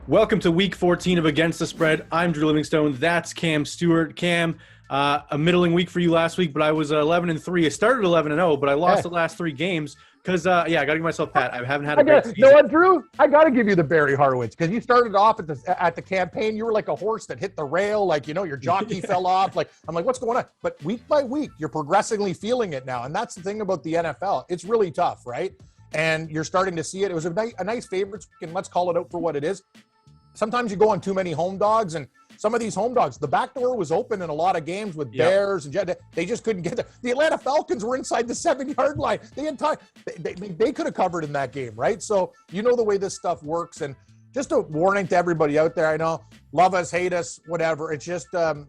Welcome to week 14 of Against the Spread. I'm Drew Livingstone. That's Cam Stewart. Cam, a middling week for you last week, but I was 11-3. I started 11-0, but I lost the last three games because, I got to give myself a pat. I haven't had a great season. You know what, Drew? I got to give you the Barry Horowitz because you started off at the campaign. You were like a horse that hit the rail, like, your jockey fell off. Like, I'm like, what's going on? But week by week, you're progressively feeling it now. And that's the thing about the NFL. It's really tough, right? And you're starting to see it. It was a nice favorites, and let's call it out for what it is. Sometimes you go on too many home dogs, and some of these home dogs, the back door was open in a lot of games with Bears and Jets. They just couldn't get there. The Atlanta Falcons were inside the 7-yard line. They could have covered in that game, right? So you know the way this stuff works. And just a warning to everybody out there. I know, love us, hate us, whatever. It's just, when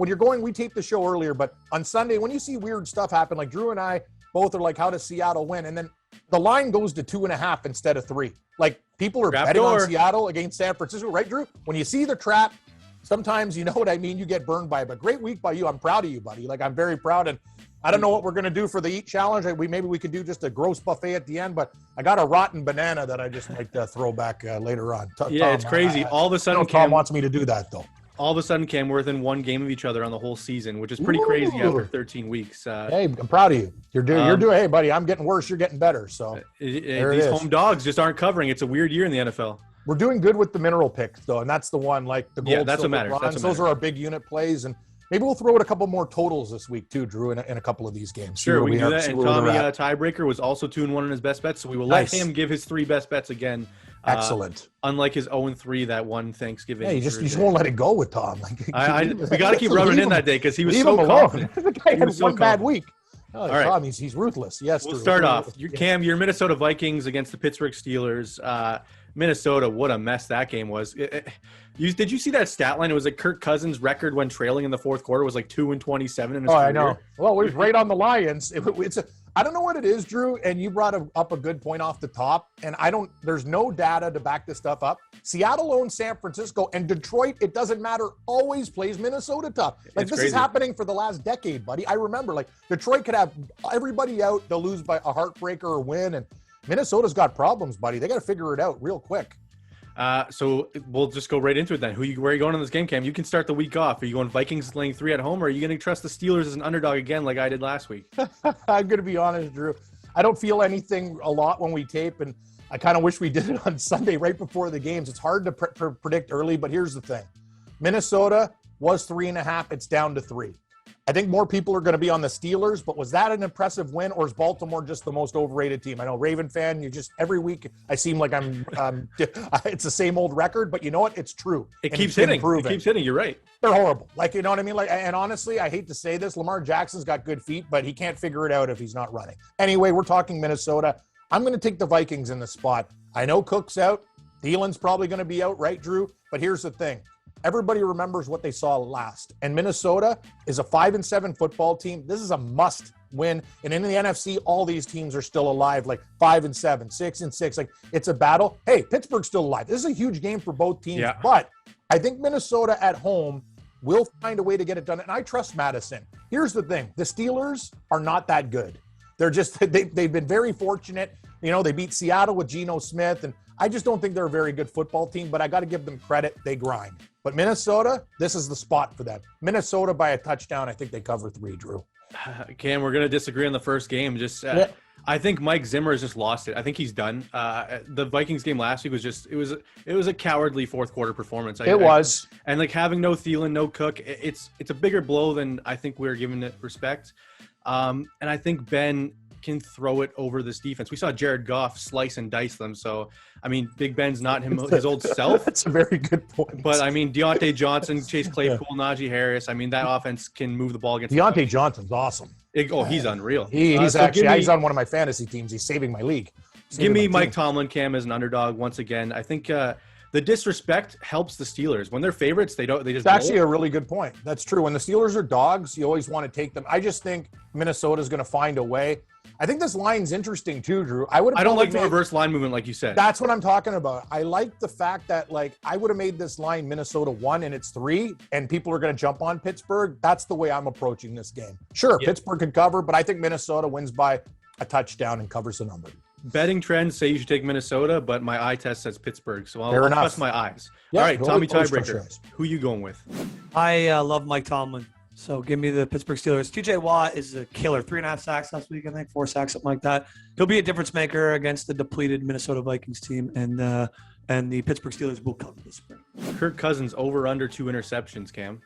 you're going, we taped the show earlier, but on Sunday, when you see weird stuff happen, like Drew and I both are like, how does Seattle win? And then the line goes to 2.5 instead of 3. Like, people are betting on Seattle against San Francisco, right, Drew? When you see the trap, sometimes, you know what I mean, you get burned by it. But great week by you. I'm proud of you, buddy. Like, I'm very proud. And I don't know what we're going to do for the Eat Challenge. Maybe we could do just a gross buffet at the end, but I got a rotten banana that I just might throw back later on. Tom, it's crazy. All of a sudden, Tom wants me to do that, though. All of a sudden, Cam, we're within one game of each other on the whole season, which is pretty crazy after 13 weeks. Hey, I'm proud of you. You're doing. Hey, buddy, I'm getting worse. You're getting better. So these home dogs just aren't covering. It's a weird year in the NFL. We're doing good with the mineral picks, though, and that's the one. Like the gold, that's what matters. Those are our big unit plays, and maybe we'll throw out a couple more totals this week too, Drew, in a couple of these games. Sure, we can do that. And Tommy Tiebreaker was also 2-1 in his best bets, so we will let him give his 3 best bets again. Excellent. Unlike his 0-3 that one Thanksgiving. Yeah, you just won't let it go with Tom. We got to keep rubbing in that day because he was so confident. The guy had one bad week. Oh, all right. Tom, he's ruthless. Yes. We'll start off. Cam, your Minnesota Vikings against the Pittsburgh Steelers. Minnesota, what a mess that game was. Did you see that stat line? It was like Kirk Cousins' record when trailing in the fourth quarter was like 2-27 in his career. I know. Well, we was right on the Lions. I don't know what it is, Drew, and you brought up a good point off the top, and there's no data to back this stuff up. Seattle owns San Francisco, and Detroit, it doesn't matter, always plays Minnesota tough. Like, this is happening for the last decade, buddy. I remember, like, Detroit could have everybody out, they'll lose by a heartbreaker or win, and Minnesota's got problems, buddy. They got to figure it out real quick. So we'll just go right into it then. Where are you going in this game, Cam? You can start the week off. Are you going Vikings laying 3 at home, or are you going to trust the Steelers as an underdog again like I did last week? I'm going to be honest, Drew. I don't feel anything a lot when we tape, and I kind of wish we did it on Sunday right before the games. It's hard to predict early, but here's the thing. Minnesota was 3.5. It's down to 3. I think more people are going to be on the Steelers, but was that an impressive win, or is Baltimore just the most overrated team? I know, Raven fan, every week I seem like it's the same old record, but you know what? It's true. It keeps hitting. It keeps hitting. You're right. They're horrible. Like, you know what I mean? Like, and honestly, I hate to say this, Lamar Jackson's got good feet, but he can't figure it out if he's not running. Anyway, we're talking Minnesota. I'm going to take the Vikings in the spot. I know Cook's out. Thielen's probably going to be out, right, Drew? But here's the thing. Everybody remembers what they saw last. And Minnesota is a 5-7 football team. This is a must win. And in the NFC, all these teams are still alive, like 5-7, 6-6. Like, it's a battle. Hey, Pittsburgh's still alive. This is a huge game for both teams. Yeah. But I think Minnesota at home will find a way to get it done. And I trust Madison. Here's the thing. The Steelers are not that good. They're just, they've been very fortunate. They beat Seattle with Geno Smith, and I just don't think they're a very good football team, but I got to give them credit. They grind. But Minnesota, this is the spot for them. Minnesota by a touchdown. I think they cover 3, Drew. Cam, we're going to disagree on the first game. I think Mike Zimmer has just lost it. I think he's done. The Vikings game last week was it was a cowardly fourth quarter performance. And like having no Thielen, no Cook, it's a bigger blow than I think we're giving it respect. And I think Ben can throw it over this defense. We saw Jared Goff slice and dice them. So, I mean, Big Ben's not his old self. That's a very good point. But, I mean, Deontay Johnson, Chase Claypool, Najee Harris. I mean, that offense can move the ball against Deontay Johnson's awesome. He's unreal. He's he's on one of my fantasy teams. He's saving my league. Give me Mike Tomlin, Cam, as an underdog once again. I think the disrespect helps the Steelers. When they're favorites, they just. It's actually a really good point. That's true. When the Steelers are dogs, you always want to take them. I just think Minnesota's going to find a way. I think this line's interesting too, Drew. I don't like the reverse line movement like you said. That's what I'm talking about. I like the fact that, like, I would have made this line Minnesota 1 and it's 3, and people are going to jump on Pittsburgh. That's the way I'm approaching this game. Sure, Pittsburgh could cover, but I think Minnesota wins by a touchdown and covers the number. betting trends say you should take Minnesota, but my eye test says Pittsburgh, so I'll trust my eyes. Yeah, all right, Tommy Tiebreaker. Who you going with? I love Mike Tomlin, so give me the Pittsburgh Steelers. TJ Watt is a killer. 3.5 sacks last week, I think. 4 sacks, something like that. He'll be a difference maker against the depleted Minnesota Vikings team, and the Pittsburgh Steelers will cover this spring. Kirk Cousins over under 2 interceptions, Cam.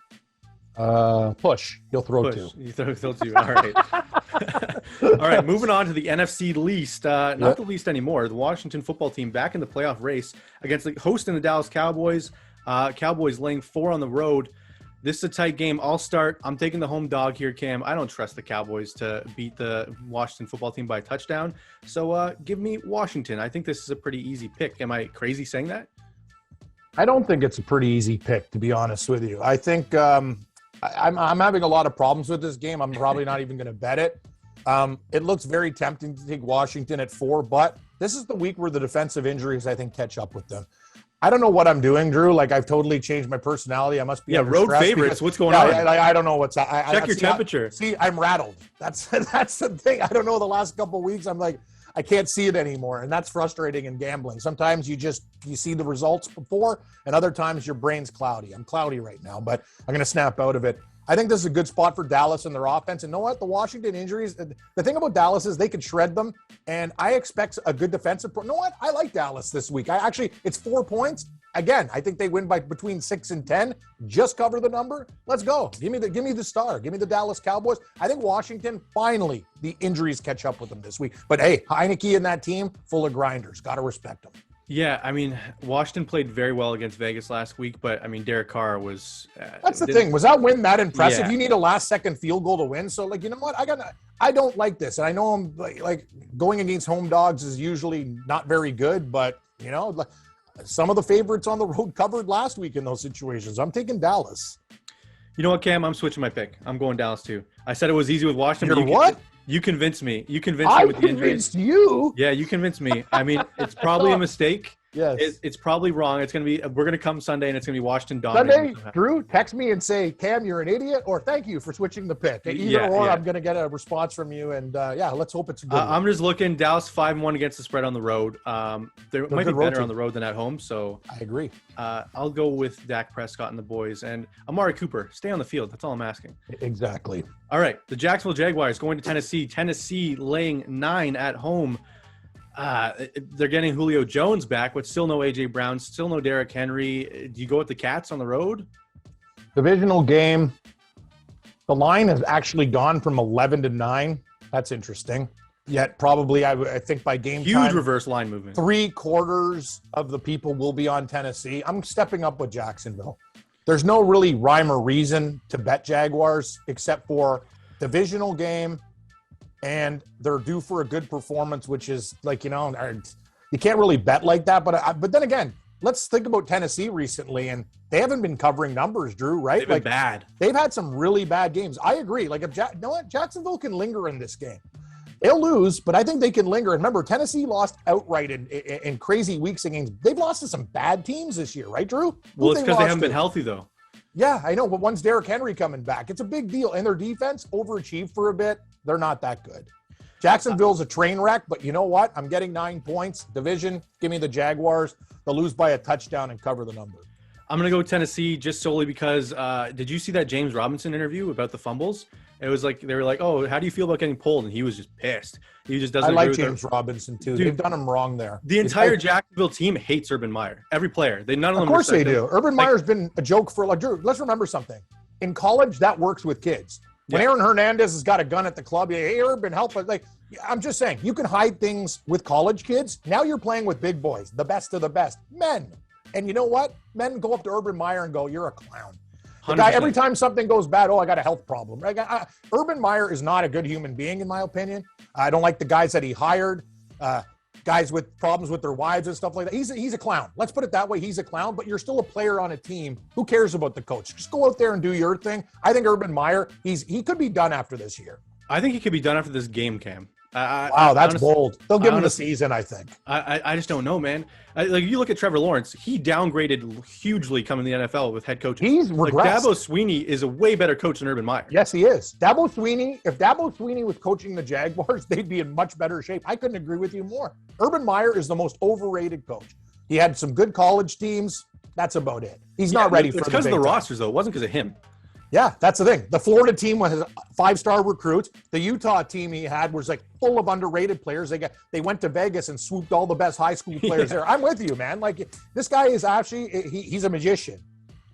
Push. He'll throw 2. You throw 2. All right. All right. Moving on to the NFC least, not the least anymore. The Washington football team back in the playoff race against the hosting the Dallas Cowboys. Cowboys laying 4 on the road. This is a tight game. I'll start. I'm taking the home dog here, Cam. I don't trust the Cowboys to beat the Washington football team by a touchdown. So give me Washington. I think this is a pretty easy pick. Am I crazy saying that? I don't think it's a pretty easy pick, to be honest with you. I think I'm having a lot of problems with this game. I'm probably not even going to bet it. It looks very tempting to take Washington at 4, but this is the week where the defensive injuries, I think, catch up with them. I don't know what I'm doing, Drew. Like, I've totally changed my personality. I must be road favorites. What's going on? I don't know what's. Check your temperature. I'm rattled. That's the thing. I don't know. The last couple of weeks, I'm like, I can't see it anymore, and that's frustrating in gambling. Sometimes you see the results before, and other times your brain's cloudy. I'm cloudy right now, but I'm going to snap out of it. I think this is a good spot for Dallas and their offense. And you know what? The Washington injuries, the thing about Dallas is they can shred them, and I expect a good defensive. You know what? I like Dallas this week. It's 4 points. Again, I think they win by between 6 and 10. Just cover the number. Let's go. Give me the star. Give me the Dallas Cowboys. I think Washington, finally, the injuries catch up with them this week. But hey, Heineke and that team, full of grinders. Got to respect them. Yeah, I mean, Washington played very well against Vegas last week, but I mean, Derek Carr was. That's the thing. Was that win that impressive? Yeah. You need a last-second field goal to win. So, like, you know what? I don't like this, and I know I'm like going against home dogs is usually not very good, but you know, some of the favorites on the road covered last week in those situations. I'm taking Dallas. You know what, Cam? I'm switching my pick. I'm going Dallas too. I said it was easy with Washington. You convinced me. You convinced me with the injuries. I convinced you. Yeah, you convinced me. I mean, it's probably a mistake. Yes. It's probably wrong. It's going to be, we're going to come Sunday and it's going to be Washington dominating. Sunday, Drew, text me and say, Cam, you're an idiot, or thank you for switching the pick. Either or, I'm going to get a response from you. And let's hope it's a good one. I'm just looking, Dallas 5-1 against the spread on the road. They might be better on the road than at home. So I agree. I'll go with Dak Prescott and the boys. And Amari Cooper, stay on the field. That's all I'm asking. Exactly. All right. The Jacksonville Jaguars going to Tennessee. Tennessee laying 9 at home. They're getting Julio Jones back, but still no A.J. Brown, still no Derrick Henry. Do you go with the Cats on the road? Divisional game. The line has actually gone from 11 to 9. That's interesting. Yet probably, I think by game time, huge reverse line movement. 3/4 of the people will be on Tennessee. I'm stepping up with Jacksonville. There's no really rhyme or reason to bet Jaguars except for divisional game. And they're due for a good performance, which is like, you know, you can't really bet like that. But then again, let's think about Tennessee recently, and they haven't been covering numbers, Drew, right? They've been bad. They've had some really bad games. I agree. Like, you know what? Jacksonville can linger in this game. They'll lose, but I think they can linger. And remember, Tennessee lost outright in crazy weeks against. They've lost to some bad teams this year, right, Drew? Well, it's because they haven't been healthy, though. Yeah, I know. But once Derrick Henry coming back, it's a big deal. And their defense overachieved for a bit. They're not that good. Jacksonville's a train wreck, but you know what? I'm getting 9 points. Division, give me the Jaguars. They'll lose by a touchdown and cover the number. I'm going to go Tennessee just solely because did you see that James Robinson interview about the fumbles? It was like, they were like, oh, how do you feel about getting pulled? And he was just pissed. He just doesn't agree with James Robinson, too. Dude, they've done him wrong there. The entire Jacksonville team hates Urban Meyer. Every player. None of them. Of course they do. Urban Meyer's been a joke for, like, Drew, let's remember something. In college, that works with kids. When Aaron Hernandez has got a gun at the club, hey, Urban, help us. Like, I'm just saying, you can hide things with college kids. Now you're playing with big boys, the best of the best, men. And you know what? Men go up to Urban Meyer and go, you're a clown. The guy, every time something goes bad, I got a health problem. Urban Meyer is not a good human being, in my opinion. I don't like the guys that he hired, guys with problems with their wives and stuff like that. He's a clown. Let's put it that way. He's a clown, but you're still a player on a team. Who cares about the coach? Just go out there and do your thing. I think Urban Meyer, he could be done after this year. I think he could be done after this game, Cam. Wow, that's bold. They'll give him the season, I think. I just don't know, man. Like, you look at Trevor Lawrence, he downgraded hugely coming to the NFL with head coaches. He's regressed. Like, Dabo Swinney is a way better coach than Urban Meyer. Yes, he is. Dabo Swinney, if Dabo Swinney was coaching the Jaguars, they'd be in much better shape. I couldn't agree with you more. Urban Meyer is the most overrated coach. He had some good college teams. That's about it. He's not ready for the big time. It's because of the rosters, though. It wasn't because of him. Yeah, that's the thing. The Florida team was 5-star recruits. The Utah team he had was like full of underrated players. They went to Vegas and swooped all the best high school players there. I'm with you, man. Like, this guy is actually he's a magician.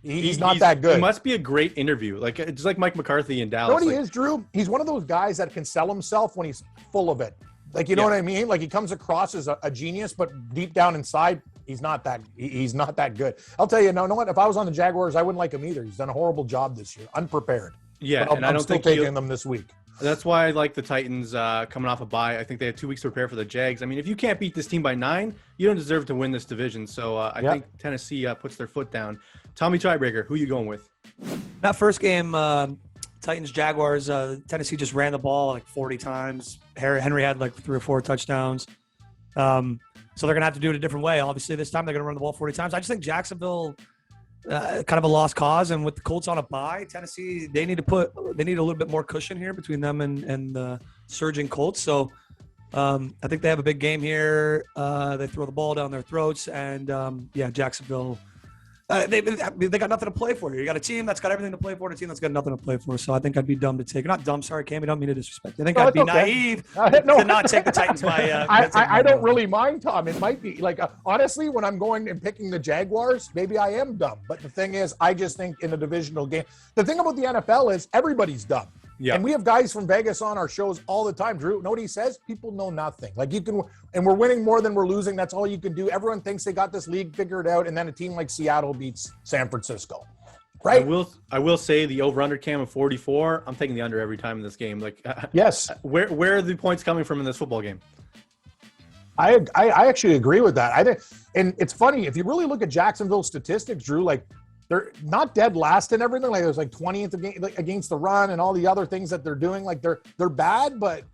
He's not that good. It must be a great interview. Like, it's like Mike McCarthy in Dallas. You know what he is, Drew? He's one of those guys that can sell himself when he's full of it. Like, you know what I mean? Like, he comes across as a genius, but deep down inside, he's not that good. I'll tell you, no, what? If I was on the Jaguars, I wouldn't like him either. He's done a horrible job this year, unprepared. Yeah, but I'm still taking them this week. That's why I like the Titans coming off a bye. I think they had 2 weeks to prepare for the Jags. I mean, if you can't beat this team by 9, you don't deserve to win this division. So I think Tennessee puts their foot down. Tommy Tiebreaker, who are you going with? That first game, Titans-Jaguars, Tennessee just ran the ball like 40 times. Henry had like 3 or 4 touchdowns. So they're going to have to do it a different way. Obviously, this time they're going to run the ball 40 times. I just think Jacksonville kind of a lost cause. And with the Colts on a bye, Tennessee, they need a little bit more cushion here between them and the surging Colts. So I think they have a big game here. They throw the ball down their throats. And, Jacksonville – they got nothing to play for. You got a team that's got everything to play for and a team that's got nothing to play for. So I think I'd be dumb to take. Not dumb, sorry, Cam. I don't mean to disrespect. I think I'd be naive to not take the Titans by. I don't really mind, Tom. It might be like honestly, when I'm going and picking the Jaguars, maybe I am dumb. But the thing is, I just think in a divisional game, the thing about the NFL is everybody's dumb. Yeah. And we have guys from Vegas on our shows all the time. Drew, know what he says? People know nothing. Like, you can, and we're winning more than we're losing. That's all you can do. Everyone thinks they got this league figured out, and then a team like Seattle beats San Francisco. Right? I will say the over-under Cam of 44. I'm taking the under every time in this game. Like, yes. Where are the points coming from in this football game? I actually agree with that. And it's funny if you really look at Jacksonville's statistics, Drew. Like, they're not dead last and everything. Like, it was like 20th against the run and all the other things that they're doing. Like, they're bad, but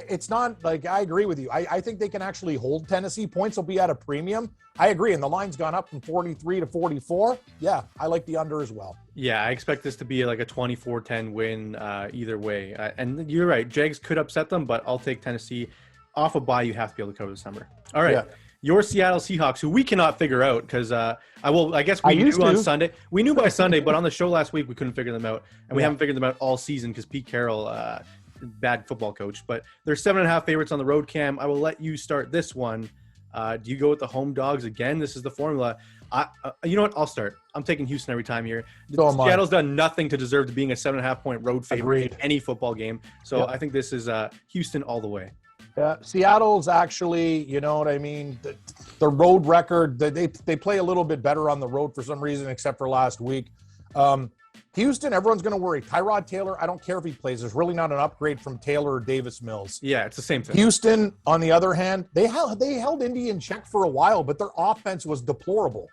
it's not like, I agree with you. I think they can actually hold Tennessee. Points will be at a premium. I agree. And the line's gone up from 43 to 44. Yeah, I like the under as well. Yeah, I expect this to be like a 24-10 win either way. And you're right. Jags could upset them, but I'll take Tennessee. Off a bye, you have to be able to cover this number. All right. Yeah. Your Seattle Seahawks, who we cannot figure out because I guess we knew on Sunday. We knew by Sunday, but on the show last week we couldn't figure them out, and we haven't figured them out all season because Pete Carroll, bad football coach. But they're 7.5 favorites on the road. Cam, I will let you start this one. Do you go with the home dogs again? This is the formula. You know what? I'll start. I'm taking Houston every time here. Seattle's done nothing to deserve to being a 7.5-point road favorite in any football game. So I think this is Houston all the way. Yeah, Seattle's actually, you know what I mean? The road record, they play a little bit better on the road for some reason, except for last week. Houston, everyone's going to worry. Tyrod Taylor, I don't care if he plays. There's really not an upgrade from Taylor or Davis Mills. Yeah, it's the same thing. Houston, on the other hand, they held Indy in check for a while, but their offense was deplorable.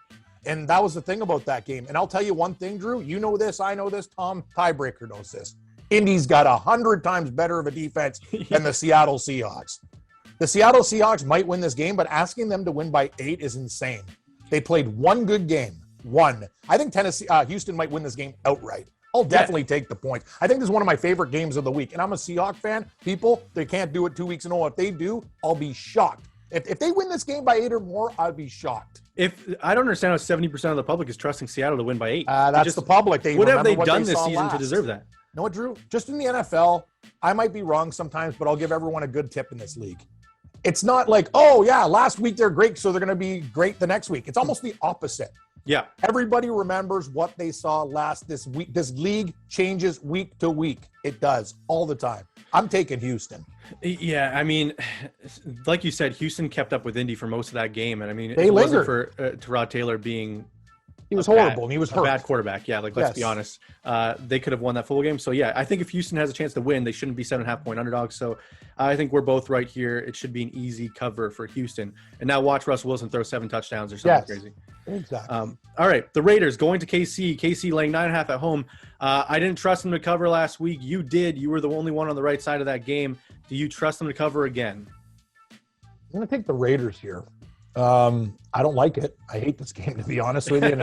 And that was the thing about that game. And I'll tell you one thing, Drew. You know this. I know this. Tom, Tiebreaker knows this. Indy's got 100 times better of a defense than the Seattle Seahawks. The Seattle Seahawks might win this game, but asking them to win by 8 is insane. They played one good game. One. I think Houston might win this game outright. I'll definitely take the points. I think this is one of my favorite games of the week. And I'm a Seahawks fan. People, they can't do it 2 weeks in a row. If they do, I'll be shocked. If they win this game by 8 or more, I'd be shocked. If I don't understand how 70% of the public is trusting Seattle to win by 8. That's the public. What have they done this season to deserve that? You know what, Drew? Just in the NFL, I might be wrong sometimes, but I'll give everyone a good tip in this league. It's not like, oh, yeah, last week they're great, so they're going to be great the next week. It's almost the opposite. Yeah. Everybody remembers what they saw this week. This league changes week to week. It does all the time. I'm taking Houston. Yeah, I mean, like you said, Houston kept up with Indy for most of that game. And, I mean, it wasn't for Tyrod Taylor being He was horrible, and he was hurt. A bad quarterback, yeah. Like, let's be honest. They could have won that football game. So, yeah, I think if Houston has a chance to win, they shouldn't be 7.5-point underdogs. So, I think we're both right here. It should be an easy cover for Houston. And now watch Russell Wilson throw 7 touchdowns or something crazy. Exactly. All right, the Raiders going to KC. KC laying 9.5 at home. I didn't trust them to cover last week. You did. You were the only one on the right side of that game. Do you trust them to cover again? I'm going to take the Raiders here. I don't like it. I hate this game, to be honest with you. And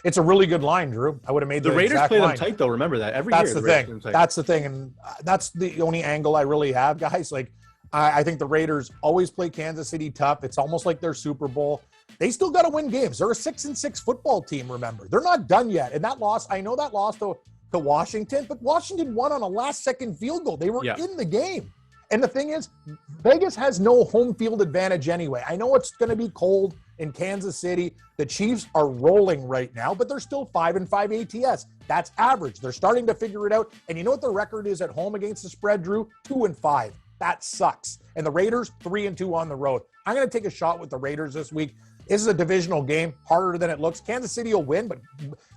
it's a really good line, Drew. I would have made the Raiders play them tight, though. Remember that every year. That's the thing, and that's the only angle I really have, guys. Like, I think the Raiders always play Kansas City tough. It's almost like their Super Bowl. They still got to win games. They're a 6-6 football team. Remember, they're not done yet. And that loss, I know that loss to Washington, but Washington won on a last-second field goal. They were in the game. And the thing is, Vegas has no home field advantage anyway. I know it's going to be cold in Kansas City. The Chiefs are rolling right now, but they're still 5-5 ATS. That's average. They're starting to figure it out. And you know what the record is at home against the spread, Drew? 2-5. That sucks. And the Raiders, 3-2 on the road. I'm going to take a shot with the Raiders this week. This is a divisional game, harder than it looks. Kansas City will win, but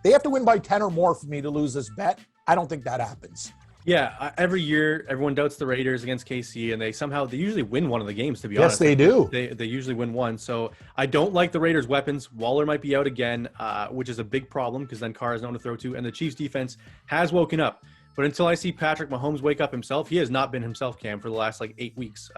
they have to win by 10 or more for me to lose this bet. I don't think that happens. Yeah, every year everyone doubts the Raiders against KC, and they usually win one of the games, to be honest. Yes, they do. They usually win one. So I don't like the Raiders' weapons. Waller might be out again, which is a big problem because then Carr is known to throw to, and the Chiefs' defense has woken up. But until I see Patrick Mahomes wake up himself, he has not been himself, Cam, for the last 8 weeks.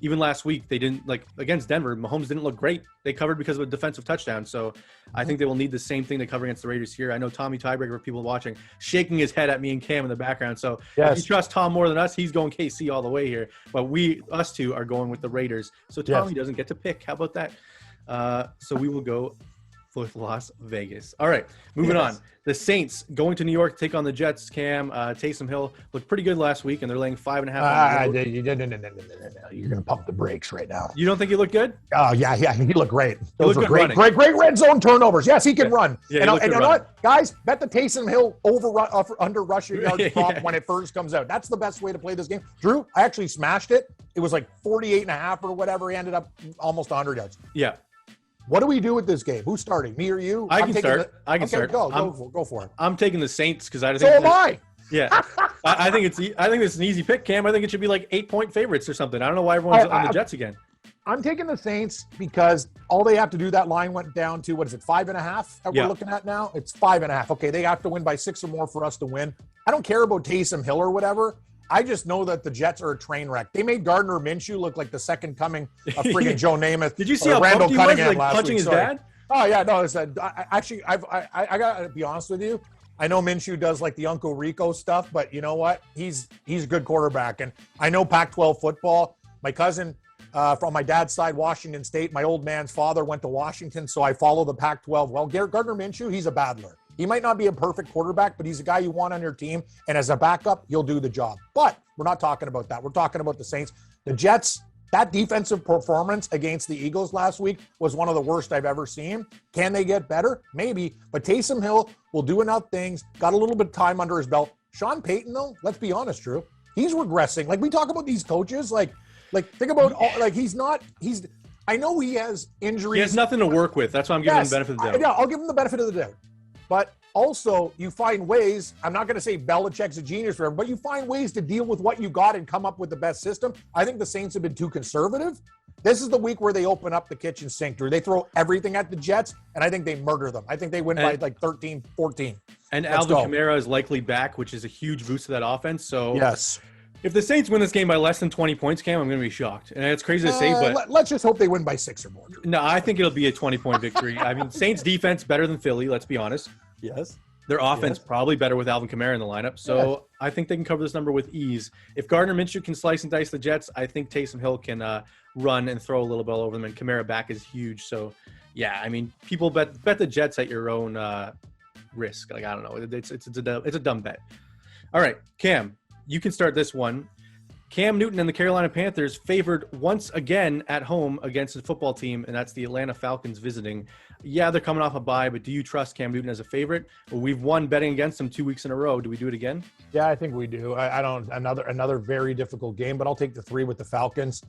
Even last week, they didn't against Denver. Mahomes didn't look great. They covered because of a defensive touchdown. So I think they will need the same thing to cover against the Raiders here. I know Tommy Tiebreaker, for people watching, shaking his head at me and Cam in the background. So if you trust Tom more than us, he's going KC all the way here. But us two are going with the Raiders. So Tommy doesn't get to pick. How about that? So we will go with Las Vegas. All right, moving on. The Saints going to New York to take on the Jets. Cam, Taysom Hill looked pretty good last week, and they're laying 5.5. No. You're going to pump the brakes right now. You don't think he looked good? Oh, yeah. He looked great. Those were great red zone turnovers. Yes, he can run. Yeah, and you know what? Guys, bet the Taysom Hill under rushing yards prop when it first comes out. That's the best way to play this game. Drew, I actually smashed it. It was 48.5 or whatever. He ended up almost 100 yards. Yeah. What do we do with this game? Who's starting? Me or you? I can start. Go for it. I'm taking the Saints because I think. So am I. Yeah, I think it's an easy pick, Cam. I think it should be 8-point favorites or something. I don't know why everyone's on the Jets again. I'm taking the Saints because all they have to do, that line went down to, 5.5 that we're looking at now? It's 5.5. Okay, they have to win by 6 or more for us to win. I don't care about Taysom Hill or whatever. I just know that the Jets are a train wreck. They made Gardner Minshew look like the second coming of friggin' Joe Namath. Did you see how Randall Cunningham was punching his dad? Oh yeah, no. I gotta be honest with you. I know Minshew does the Uncle Rico stuff, but you know what? He's a good quarterback, and I know Pac-12 football. My cousin from my dad's side, Washington State. My old man's father went to Washington, so I follow the Pac-12. Well, Gardner Minshew, he's a battler. He might not be a perfect quarterback, but he's a guy you want on your team. And as a backup, he'll do the job. But we're not talking about that. We're talking about the Saints. The Jets, that defensive performance against the Eagles last week was one of the worst I've ever seen. Can they get better? Maybe. But Taysom Hill will do enough things. Got a little bit of time under his belt. Sean Payton, though, let's be honest, Drew. He's regressing. We talk about these coaches. Think about I know he has injuries. He has nothing to work with. That's why I'm giving him the benefit of the doubt. Yeah, I'll give him the benefit of the doubt. But also, you find ways, I'm not going to say Belichick's a genius forever, but you find ways to deal with what you got and come up with the best system. I think the Saints have been too conservative. This is the week where they open up the kitchen sink, Drew. They throw everything at the Jets, and I think they murder them. I think they win by 13, 14. And Alvin Kamara is likely back, which is a huge boost to that offense. So if the Saints win this game by less than 20 points, Cam, I'm going to be shocked. And it's crazy to say, but let's just hope they win by 6 or more. Drew. No, I think it'll be a 20-point victory. I mean, Saints defense better than Philly, let's be honest. Yes. Their offense probably better with Alvin Kamara in the lineup. So I think they can cover this number with ease. If Gardner Minshew can slice and dice the Jets, I think Taysom Hill can run and throw a little bit all over them. And Kamara back is huge. So, yeah, I mean, people bet the Jets at your own risk. I don't know. It's a dumb bet. All right, Cam, you can start this one. Cam Newton and the Carolina Panthers favored once again at home against a football team, and that's the Atlanta Falcons visiting. Yeah, they're coming off a bye, but do you trust Cam Newton as a favorite? Well, we've won betting against them 2 weeks in a row. Do we do it again? Yeah, I think we do. I don't. Another very difficult game, but I'll take the 3 with the Falcons.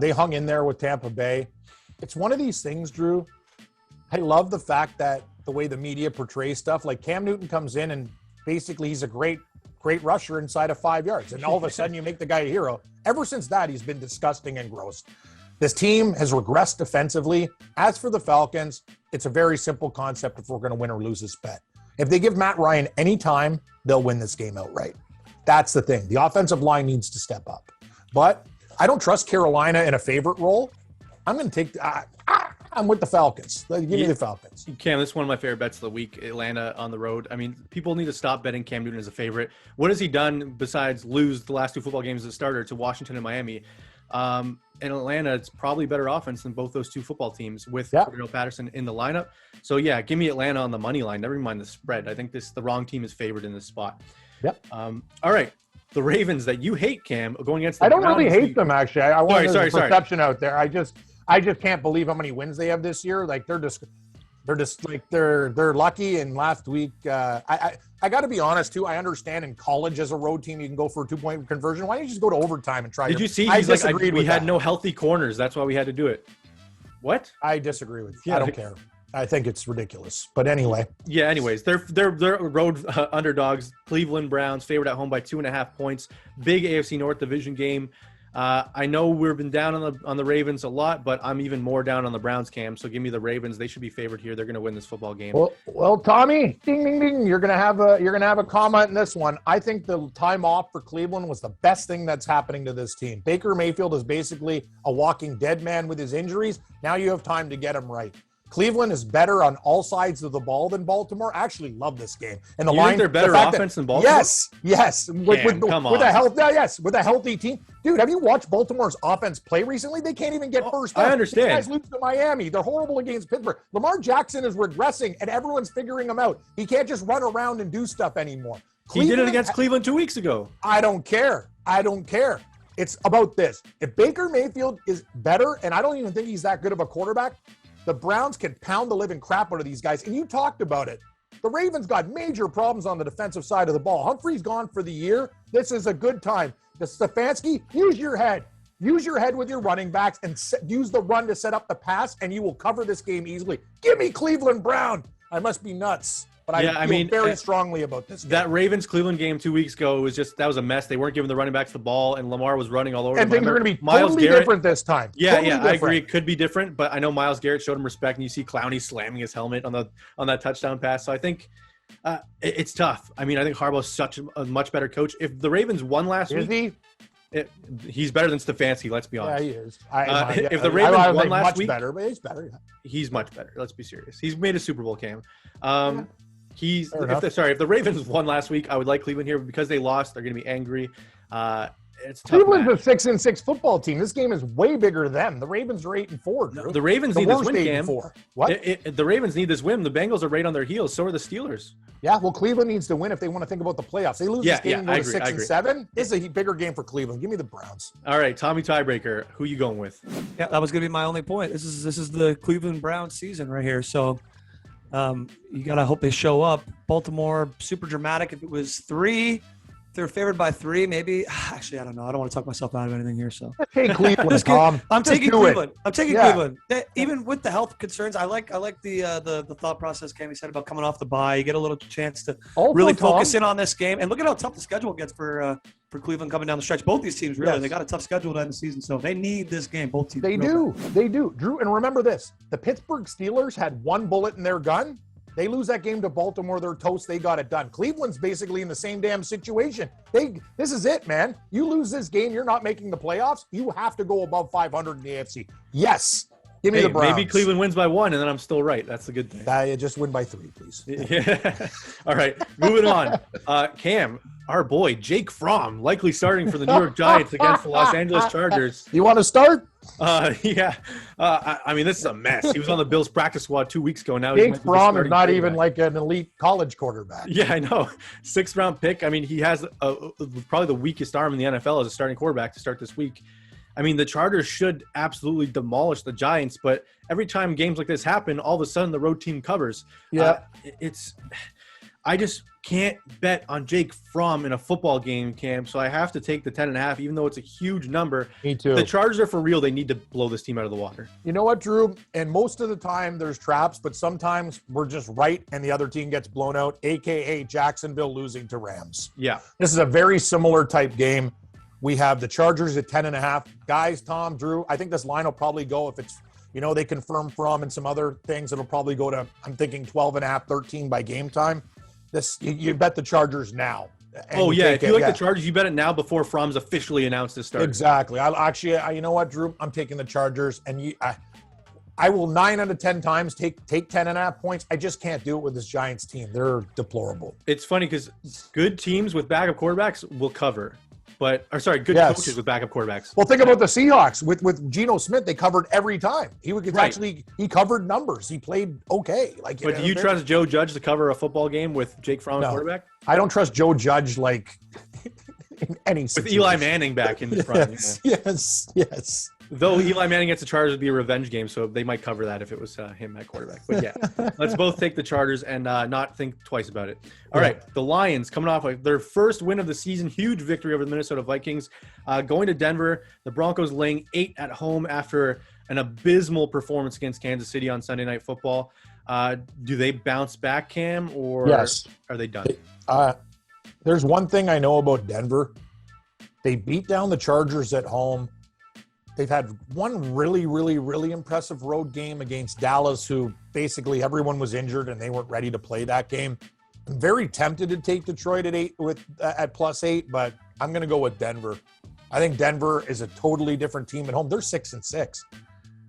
They hung in there with Tampa Bay. It's one of these things, Drew. I love the fact that the way the media portrays stuff. Like Cam Newton comes in and basically he's a great rusher inside of 5 yards. And all of a sudden you make the guy a hero. Ever since that, he's been disgusting and gross. This team has regressed defensively. As for the Falcons, it's a very simple concept if we're going to win or lose this bet. If they give Matt Ryan any time, they'll win this game outright. That's the thing. The offensive line needs to step up. But I don't trust Carolina in a favorite role. I'm going to take I'm with the Falcons. Give me the Falcons. Cam, this is one of my favorite bets of the week, Atlanta on the road. I mean, people need to stop betting Cam Newton as a favorite. What has he done besides lose the last 2 football games as a starter to Washington and Miami? In Atlanta, it's probably better offense than both those 2 football teams with Cordell Patterson in the lineup. So, yeah, give me Atlanta on the money line. Never mind the spread. I think the wrong team is favored in this spot. Yep. All right. The Ravens that you hate, Cam, going against the Browns. I don't really hate them, actually. I want the perception out there. I just can't believe how many wins they have this year. Like they're lucky. And last week, I got to be honest too. I understand in college as a road team you can go for a 2-point conversion. Why don't you just go to overtime and try? Did you see? We had no healthy corners. That's why we had to do it. What? I disagree with you. I don't care. I think it's ridiculous. But anyway. Yeah. Anyways, they're road underdogs. Cleveland Browns favored at home by 2.5 points. Big AFC North division game. I know we've been down on the Ravens a lot, but I'm even more down on the Browns, Cam. So give me the Ravens. They should be favored here. They're going to win this football game. Well, Tommy, ding, ding, ding. You're gonna have a comment in this one. I think the time off for Cleveland was the best thing that's happening to this team. Baker Mayfield is basically a walking dead man with his injuries. Now you have time to get him right. Cleveland is better on all sides of the ball than Baltimore. I actually love this game. And you think they're better offense than Baltimore? Yes. With a healthy team. Dude, have you watched Baltimore's offense play recently? They can't even get first down. I understand. These guys lose to Miami. They're horrible against Pittsburgh. Lamar Jackson is regressing, and everyone's figuring him out. He can't just run around and do stuff anymore. He did it against Cleveland 2 weeks ago. I don't care. It's about this. If Baker Mayfield is better, and I don't even think he's that good of a quarterback, the Browns can pound the living crap out of these guys. And you talked about it. The Ravens got major problems on the defensive side of the ball. Humphrey's gone for the year. This is a good time. The Stefanski, use your head. Use your head with your running backs and use the run to set up the pass, and you will cover this game easily. Give me Cleveland Brown. I must be nuts. But I feel very strongly about this game. That Ravens-Cleveland game 2 weeks ago that was a mess. They weren't giving the running backs the ball, and Lamar was running all over. And things are going to be totally different this time. Yeah, I agree. It could be different, but I know Myles Garrett showed him respect, and you see Clowney slamming his helmet on that touchdown pass. So I think it's tough. I mean, I think Harbaugh's such a much better coach. If the Ravens won last week, he's better than Stefanski. Let's be honest. Yeah, he is. If the Ravens won last week, better, but he's better. Yeah. He's much better. Let's be serious. He's made a Super Bowl, Cam. If the Ravens won last week, I would like Cleveland here, but because they lost, they're going to be angry. It's tough. Cleveland's a 6-6 football team. This game is way bigger than them. The Ravens are 8-4. Drew. The Ravens need this win, Cam. What? The Ravens need this win. The Bengals are right on their heels. So are the Steelers. Yeah, well, Cleveland needs to win if they want to think about the playoffs. They lose this game and go to 6-7. This is a bigger game for Cleveland. Give me the Browns. All right, Tommy Tiebreaker. Who you going with? Yeah, that was going to be my only point. This is the Cleveland Browns season right here. So you got to hope they show up. Baltimore, super dramatic. If it was 3, they're favored by 3, maybe. Actually, I don't know. I don't want to talk myself out of anything here. So take Cleveland, Tom. I'm taking Cleveland. Cleveland. Even with the health concerns, I like the thought process Cammy said about coming off the bye. You get a little chance to really focus in on this game. And look at how tough the schedule gets for Cleveland coming down the stretch. Both these teams, really. Yes. They got a tough schedule to end the season, so they need this game. Both teams. They do. Drew, and remember this. The Pittsburgh Steelers had one bullet in their gun. They lose that game to Baltimore, they're toast. They got it done. Cleveland's basically in the same damn situation. This is it, man. You lose this game, you're not making the playoffs. You have to go above 500 in the AFC. Yes. Give me the Browns. Maybe Cleveland wins by 1, and then I'm still right. That's the good thing. Just win by 3, please. Yeah. All right, moving on. Cam, our boy, Jake Fromm, likely starting for the New York Giants against the Los Angeles Chargers. You want to start? Yeah. I mean, this is a mess. He was on the Bills practice squad 2 weeks ago. Now Jake Fromm is not even like an elite college quarterback. Yeah, I know. 6th-round pick. I mean, he has probably the weakest arm in the NFL as a starting quarterback to start this week. I mean, the Chargers should absolutely demolish the Giants, but every time games like this happen, all of a sudden the road team covers. Yeah. I just can't bet on Jake Fromm in a football game, Cam. So I have to take the 10.5, even though it's a huge number. Me too. The Chargers are for real. They need to blow this team out of the water. You know what, Drew? And most of the time there's traps, but sometimes we're just right and the other team gets blown out, a.k.a. Jacksonville losing to Rams. Yeah. This is a very similar type game. We have the Chargers at 10.5. Guys, Tom, Drew, I think this line will probably go, if it's, they confirm Fromm and some other things, it'll probably go to, I'm thinking 12.5, 13 by game time. This you bet the Chargers now. If you like the Chargers, you bet it now before Fromm's officially announced his start. Exactly. You know what, Drew? I'm taking the Chargers, and I will 9 out of 10 times take 10.5 points. I just can't do it with this Giants team. They're deplorable. It's funny because good teams with backup quarterbacks will cover. Good coaches with backup quarterbacks. Well, think about the Seahawks with Geno Smith. They covered every time. He covered numbers. He played okay. But do you trust Joe Judge to cover a football game with Jake Fromm at quarterback? I don't trust Joe Judge in any situation. With Eli Manning back in the front. Yes. Though Eli Manning gets the Chargers, would be a revenge game, so they might cover that if it was him at quarterback. But yeah, let's both take the Chargers and not think twice about it. All right, the Lions coming off their first win of the season, huge victory over the Minnesota Vikings, going to Denver. The Broncos laying 8 at home after an abysmal performance against Kansas City on Sunday Night Football. Do they bounce back, Cam, or are they done? There's one thing I know about Denver. They beat down the Chargers at home. They've had one really, really, really impressive road game against Dallas, who basically everyone was injured and they weren't ready to play that game. I'm very tempted to take Detroit at +8, but I'm going to go with Denver. I think Denver is a totally different team at home. They're 6-6.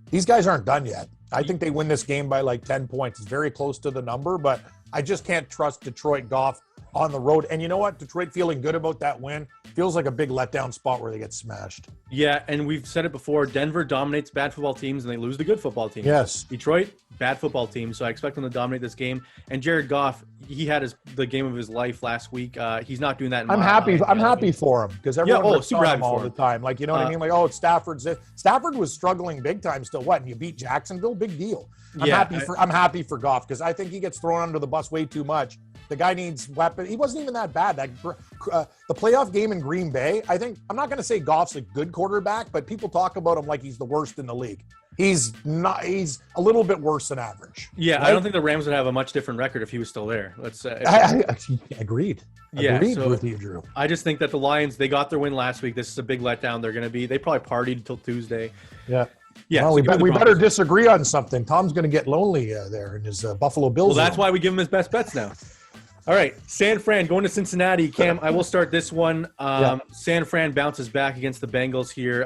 These guys aren't done yet. I think they win this game by 10 points. It's very close to the number, but I just can't trust Detroit Goff on the road. And you know what? Detroit feeling good about that win feels like a big letdown spot where they get smashed. Yeah, and we've said it before. Denver dominates bad football teams and they lose the good football teams. Yes. Detroit, bad football team. So I expect them to dominate this game. And Jared Goff, he had the game of his life last week. He's not doing that. I'm happy for him because everyone super happy all the time. You know what I mean? It's Stafford was struggling big time still. What? And you beat Jacksonville? Big deal. I'm happy for Goff because I think he gets thrown under the bus way too much. The guy needs weapons. He wasn't even that bad. The playoff game in Green Bay, I think, I'm not going to say Goff's a good quarterback, but people talk about him like he's the worst in the league. He's not. He's a little bit worse than average. Yeah, right? I don't think the Rams would have a much different record if he was still there. Agreed. Yeah, agreed with you, Drew. I just think that the Lions, they got their win last week. This is a big letdown. They probably partied until Tuesday. Yeah. Yeah, well, we better disagree on something. Tom's going to get lonely there in his Buffalo Bills. Well, that's why we give him his best bets now. All right, San Fran going to Cincinnati. Cam, I will start this one. San Fran bounces back against the Bengals here.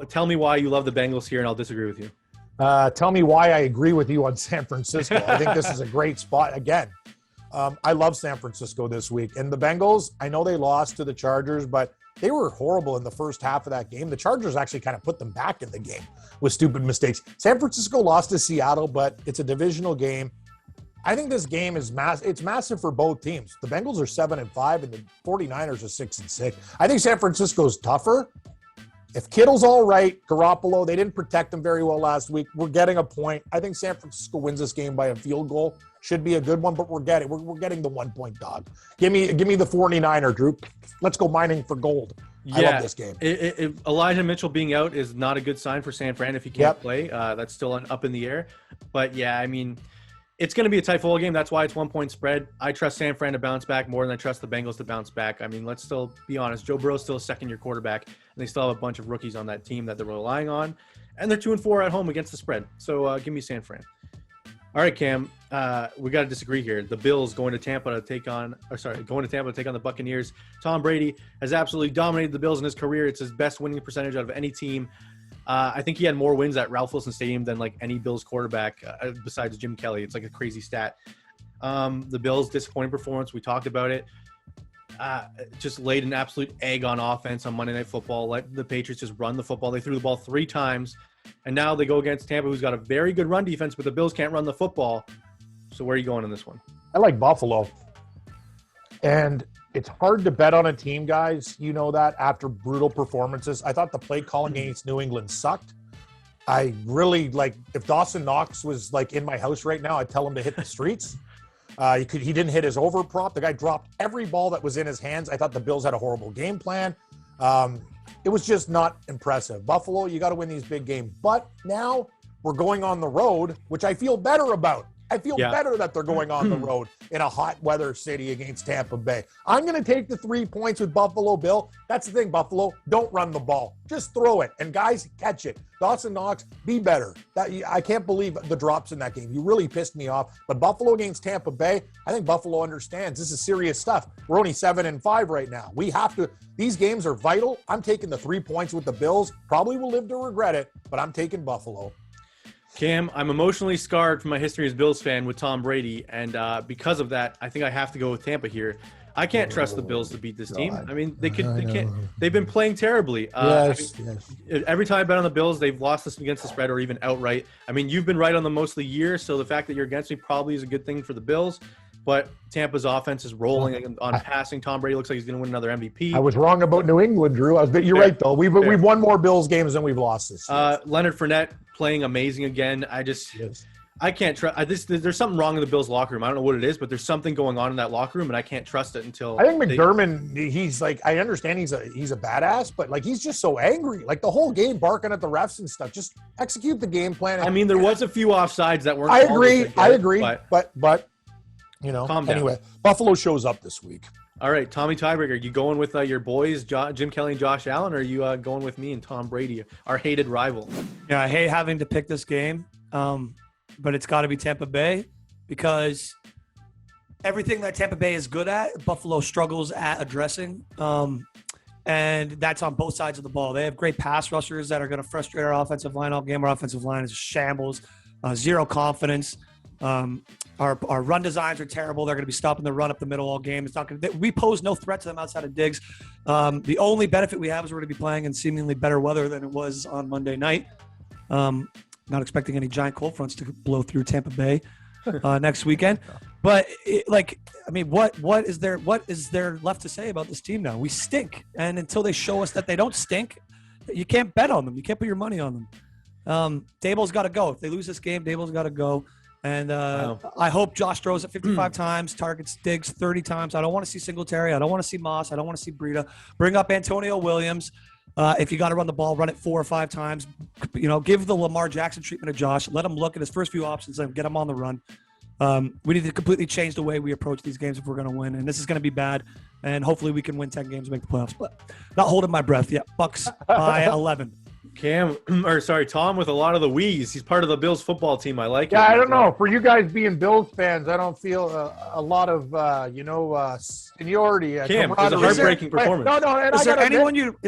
Tell me why you love the Bengals here, and I'll disagree with you. Tell me why I agree with you on San Francisco. I think this is a great spot. Again, I love San Francisco this week. And the Bengals, I know they lost to the Chargers, but they were horrible in the first half of that game. The Chargers actually kind of put them back in the game with stupid mistakes. San Francisco lost to Seattle, but it's a divisional game. I think this game is it's massive for both teams. The Bengals are 7-5 and the 49ers are 6-6. I think San Francisco's tougher. If Kittle's all right, Garoppolo, they didn't protect him very well last week. We're getting a point. I think San Francisco wins this game by a field goal. Should be a good one, but we're getting the 1-point dog. Give me the 49er, Drew. Let's go mining for gold. Yeah, I love this game. Elijah Mitchell being out is not a good sign for San Fran if he can't play. That's still up in the air. But yeah, I mean, it's going to be a tight football game. That's why it's 1-point spread. I trust San Fran to bounce back more than I trust the Bengals to bounce back. I mean, let's still be honest. Joe Burrow's still a second-year quarterback, and they still have a bunch of rookies on that team that they're relying on. And they're 2-4 at home against the spread. So give me San Fran. All right, Cam. We got to disagree here. The Bills going to Tampa to take on the Buccaneers. Tom Brady has absolutely dominated the Bills in his career. It's his best winning percentage out of any team. I think he had more wins at Ralph Wilson Stadium than like any Bills quarterback besides Jim Kelly. It's like a crazy stat. The Bills' disappointing performance. We talked about it. Just laid an absolute egg on offense on Monday Night Football. Let the Patriots just run the football. They threw the ball 3 times. And now they go against Tampa, who's got a very good run defense, but the Bills can't run the football. So where are you going in this one? I like Buffalo. And it's hard to bet on a team, guys. You know that after brutal performances. I thought the play calling against New England sucked. I really if Dawson Knox was in my house right now, I'd tell him to hit the streets. He didn't hit his over prop. The guy dropped every ball that was in his hands. I thought the Bills had a horrible game plan. It was just not impressive. Buffalo, you got to win these big games. But now we're going on the road, which I feel better about. I feel better that they're going on the road in a hot weather city against Tampa Bay. I'm going to take the 3 points with Buffalo, Bill. That's the thing, Buffalo. Don't run the ball. Just throw it. And guys, catch it. Dawson Knox, be better. I can't believe the drops in that game. You really pissed me off. But Buffalo against Tampa Bay, I think Buffalo understands. This is serious stuff. We're only 7-5 right now. We have to. These games are vital. I'm taking the 3 points with the Bills. Probably will live to regret it, but I'm taking Buffalo. Cam, I'm emotionally scarred from my history as Bills fan with Tom Brady, and because of that, I think I have to go with Tampa here. I can't trust the Bills to beat this team. I mean, they can't. They've been playing terribly. Yes. Every time I bet on the Bills, they've lost this against the spread or even outright. I mean, you've been right on them most of the year, so the fact that you're against me probably is a good thing for the Bills. But Tampa's offense is rolling on passing. Tom Brady looks like he's going to win another MVP. I was wrong about New England, Drew. You're right, though. We've won more Bills games than we've lost this year. Leonard Fournette playing amazing again. I can't trust. There's something wrong in the Bills locker room. I don't know what it is, but there's something going on in that locker room, and I can't trust it until. I think McDermott. He's like, I understand he's a badass, but like he's just so angry. Like the whole game, barking at the refs and stuff. Just execute the game plan. I mean, there was a few offsides that weren't. I agree. But you know. Calm down. Anyway, Buffalo shows up this week. All right, Tommy Tiebreaker. You going with your boys, Jim Kelly and Josh Allen, or are you going with me and Tom Brady, our hated rival? Yeah, I hate having to pick this game. But it's got to be Tampa Bay because everything that Tampa Bay is good at, Buffalo struggles at addressing. And that's on both sides of the ball. They have great pass rushers that are going to frustrate our offensive line all game. Our offensive line is shambles, zero confidence. Our run designs are terrible. They're going to be stopping the run up the middle all game. It's not going to. We pose no threat to them outside of Diggs. The only benefit we have is we're going to be playing in seemingly better weather than it was on Monday night. Not expecting any giant cold fronts to blow through Tampa Bay next weekend. But what is there left to say about this team now? We stink, and until they show us that they don't stink, you can't bet on them. You can't put your money on them. Dable's got to go. If they lose this game, Dable's got to go. And I hope Josh throws it 55 times, targets Diggs 30 times. I don't want to see Singletary. I don't want to see Moss. I don't want to see Breida. Bring up Antonio Williams. If you got to run the ball, run it 4 or 5 times. You know, give the Lamar Jackson treatment to Josh. Let him look at his first few options and get him on the run. We need to completely change the way we approach these games if we're going to win. And this is going to be bad. And hopefully we can win 10 games and make the playoffs. But not holding my breath yet. Bucks by 11. Tom with a lot of the wheeze. He's part of the Bills football team. I like it. Yeah, I don't know. For you guys being Bills fans, I don't feel a lot of, seniority. Cam, it was a heartbreaking performance. Is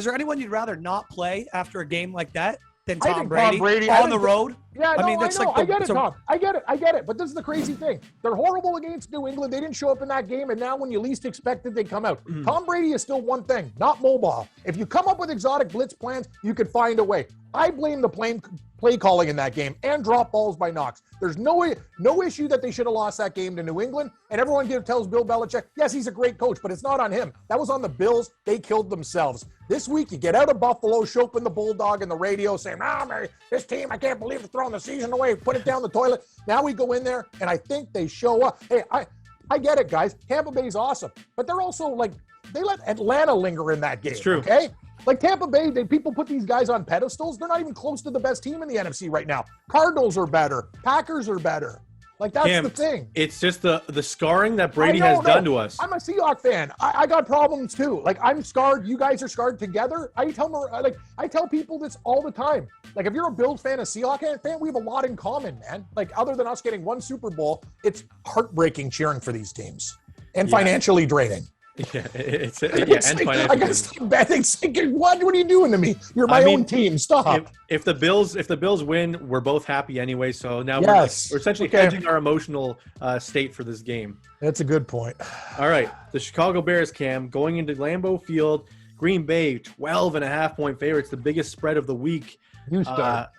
there anyone you'd rather not play after a game like that than Tom Brady on the road? Yeah, I get it, Tom. I get it. But this is the crazy thing. They're horrible against New England. They didn't show up in that game, and now when you least expect it, they come out. Tom Brady is still one thing, not mobile. If you come up with exotic blitz plans, you could find a way. I blame the play calling in that game and drop balls by Knox. There's no issue that they should have lost that game to New England. And everyone tells Bill Belichick, yes, he's a great coach, but it's not on him. That was on the Bills. They killed themselves. This week, you get out of Buffalo, show up in the Bulldog in the radio saying, Mary, this team, I can't believe they're throwing the season away. Put it down the toilet. Now we go in there, and I think they show up. Hey, I get it, guys. Tampa Bay's awesome. But they're also like, they let Atlanta linger in that game. It's true. Okay? Like Tampa Bay, people put these guys on pedestals. They're not even close to the best team in the NFC right now. Cardinals are better. Packers are better. Like, that's the thing. It's just the scarring that Brady has done to us. I'm a Seahawks fan. I got problems too. Like, I'm scarred. You guys are scarred together. I tell people this all the time. Like, if you're a Bills fan, a Seahawks fan, we have a lot in common, man. Like, other than us getting one Super Bowl, it's heartbreaking cheering for these teams and financially draining. Yeah, and financially. I got to stop betting. What are you doing to me? You're my own team. Stop. If the Bills win, we're both happy anyway. So now we're essentially hedging our emotional state for this game. That's a good point. All right, the Chicago Bears, Cam, going into Lambeau Field. Green Bay, 12.5-point favorites, the biggest spread of the week. You start.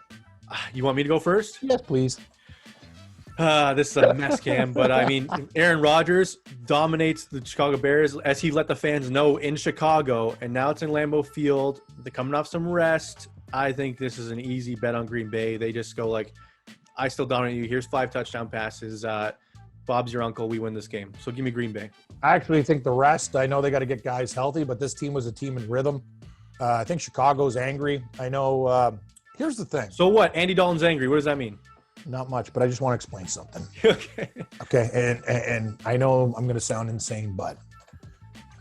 You want me to go first? Yes, please. This is a mess, Cam, but I mean, Aaron Rodgers dominates the Chicago Bears as he let the fans know in Chicago, and now it's in Lambeau Field. They're coming off some rest. I think this is an easy bet on Green Bay. They just go like, I still dominate you. Here's 5 touchdown passes. Bob's your uncle. We win this game. So give me Green Bay. I actually think the rest, I know they got to get guys healthy, but this team was a team in rhythm. I think Chicago's angry. I know. Here's the thing. So what? Andy Dalton's angry. What does that mean? Not much, but I just want to explain something. Okay. Okay. And I know I'm going to sound insane, but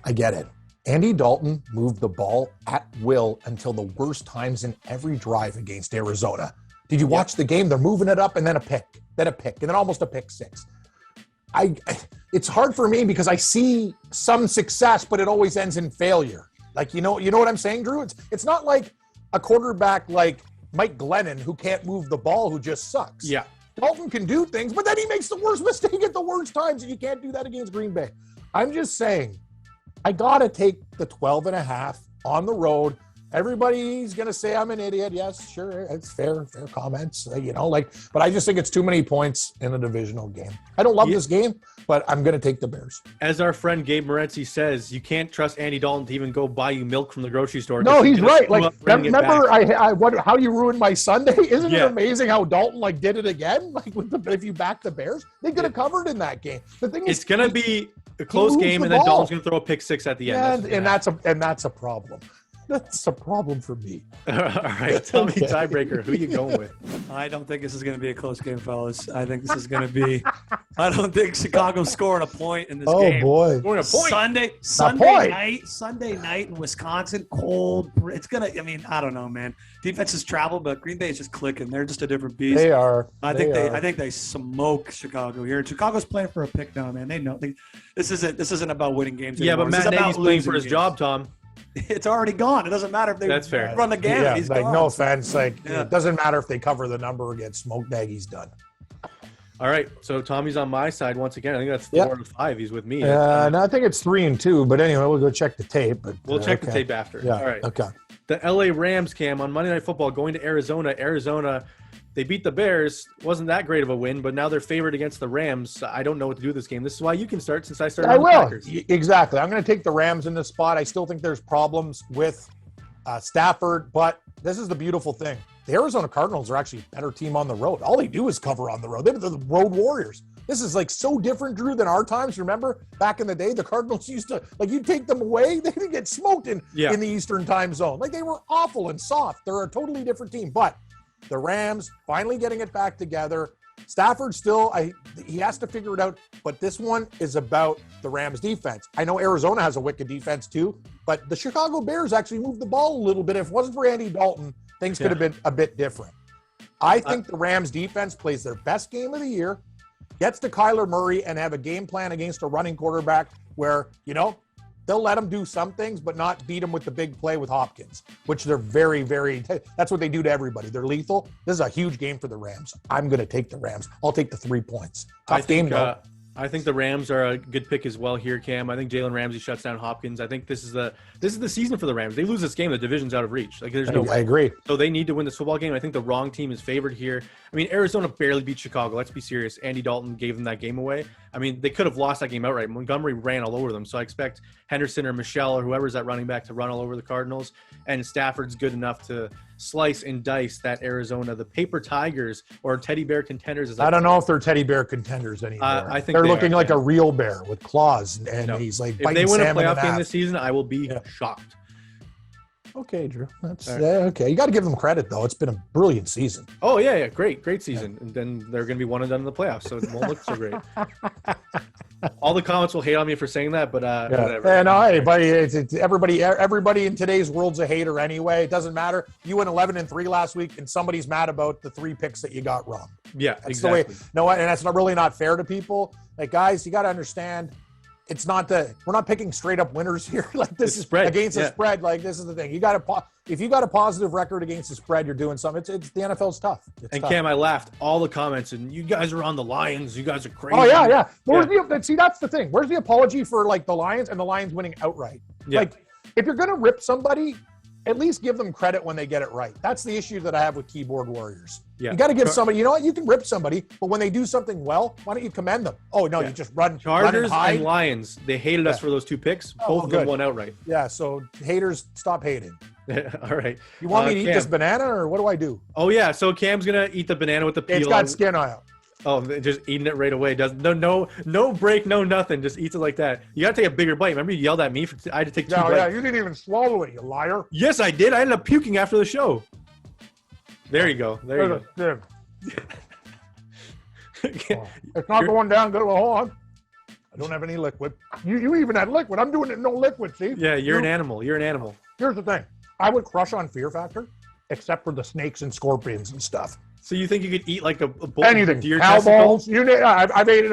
I get it. Andy Dalton moved the ball at will until the worst times in every drive against Arizona. Did you watch the game? They're moving it up and then a pick, and then almost a pick six. It's hard for me because I see some success, but it always ends in failure. Like, you know what I'm saying, Drew? It's not like a quarterback like Mike Glennon who can't move the ball, who just sucks. Yeah. Dalton can do things, but then he makes the worst mistake at the worst times, and you can't do that against Green Bay. I'm just saying, I got to take the 12.5 on the road. Everybody's going to say I'm an idiot. Yes, sure. It's fair comments, but I just think it's too many points in a divisional game. I don't love this game, but I'm going to take the Bears. As our friend Gabe Morency says, you can't trust Andy Dalton to even go buy you milk from the grocery store. No, he's right. Like, remember how you ruined my Sunday? Isn't it amazing how Dalton did it again? Like if you back the Bears, they could have covered in that game. The thing is, it's going to be a close game, and then Dalton's going to throw a pick six at the end. And that's a problem. That's a problem for me. All right, tell me, tiebreaker. Who are you going with? I don't think this is going to be a close game, fellas. I think this is going to be. I don't think Chicago's scoring a point in this game. Oh boy, scoring a point. Sunday night in Wisconsin, cold. It's gonna. I mean, I don't know, man. Defenses travel, but Green Bay is just clicking. They're just a different beast. They are. I think they smoke Chicago here. Chicago's playing for a pick now, man. They know. This isn't about winning games. Yeah, anymore. but Matt Nagy's playing for his job, Tom. It's already gone. It doesn't matter if they run the gamut. Yeah, He's gone. no offense. It doesn't matter if they cover the number or get smoked. Nagy's done. All right, so Tommy's on my side once again. I think that's 4 out of 5. He's with me. No, I think it's 3-2. But anyway, we'll go check the tape. But we'll check the tape after. Yeah. All right. Okay. The LA Rams, Cam, on Monday Night Football going to Arizona. Arizona, they beat the Bears. Wasn't that great of a win, but now they're favored against the Rams. I don't know what to do with this game. This is why you can start, since I started on the Packers. Exactly. I'm going to take the Rams in this spot. I still think there's problems with Stafford, but this is the beautiful thing. The Arizona Cardinals are actually a better team on the road. All they do is cover on the road. They're the road warriors. This is so different, Drew, than our times. Remember back in the day, the Cardinals used to, you take them away, they didn't get smoked in the Eastern time zone. They were awful and soft. They're a totally different team. But the Rams finally getting it back together. Stafford still, he has to figure it out. But this one is about the Rams defense. I know Arizona has a wicked defense too, but the Chicago Bears actually moved the ball a little bit. If it wasn't for Andy Dalton, things could have been a bit different. I think the Rams defense plays their best game of the year, gets to Kyler Murray, and have a game plan against a running quarterback where, they'll let them do some things, but not beat them with the big play with Hopkins, which they're very, very – that's what they do to everybody. They're lethal. This is a huge game for the Rams. I'm going to take the Rams. I'll take the 3 points. Tough game, though. I think the Rams are a good pick as well here, Cam. I think Jalen Ramsey shuts down Hopkins. I think this is the season for the Rams. They lose this game, the division's out of reach. There's no way. I agree. So they need to win this football game. I think the wrong team is favored here. I mean, Arizona barely beat Chicago. Let's be serious. Andy Dalton gave them that game away. I mean, they could have lost that game outright. Montgomery ran all over them. So I expect Henderson or Michelle or whoever's at running back to run all over the Cardinals. And Stafford's good enough to slice and dice that Arizona, the paper tigers or teddy bear contenders. I don't know if they're teddy bear contenders anymore. I think they're looking like a real bear with claws, and he's if they win a playoff game this season, I will be shocked. Okay, Drew. That's okay. You got to give them credit, though. It's been a brilliant season. Oh yeah, great season. And then they're going to be one and done in the playoffs, so it won't look so great. All the comments will hate on me for saying that, but whatever. And everybody in today's world's a hater anyway. It doesn't matter. You went 11-3 last week, and somebody's mad about the 3 picks that you got wrong. Yeah, that's exactly. The way. No, and that's really not fair to people. Guys, you got to understand. It's not we're not picking straight up winners here. This is spread against the spread. This is the thing. If you got a positive record against the spread, you're doing something. It's the NFL's tough. It's tough. Cam, I laughed all the comments, and you guys are on the Lions. You guys are crazy. Oh yeah. See, that's the thing. Where's the apology for the Lions and the Lions winning outright? Yeah. If you're gonna rip somebody, at least give them credit when they get it right. That's the issue that I have with keyboard warriors. Yeah. You got to give somebody, you know what? You can rip somebody, but when they do something well, why don't you commend them? Oh, no, you just run. Chargers and Lions, they hated us for those 2 picks. Both of them won outright. Yeah, so haters, stop hating. All right. You want me to eat this banana, or what do I do? Oh, yeah, so Cam's going to eat the banana with the peel. It's got skin on it. Oh, just eating it right away. No break, no nothing. Just eats it like that. You gotta take a bigger bite. Remember you yelled at me I had to take 2 bites. Yeah, you didn't even swallow it, you liar. Yes, I did. I ended up puking after the show. There you go. There you go. It's not going down good. Well, hold on. I don't have any liquid. You even had liquid. I'm doing it no liquid, see? Yeah, you're an animal. You're an animal. Here's the thing. I would crush on Fear Factor, except for the snakes and scorpions and stuff. So you think you could eat like a bowl anything? Deer Cow balls. testicle? I've ate it.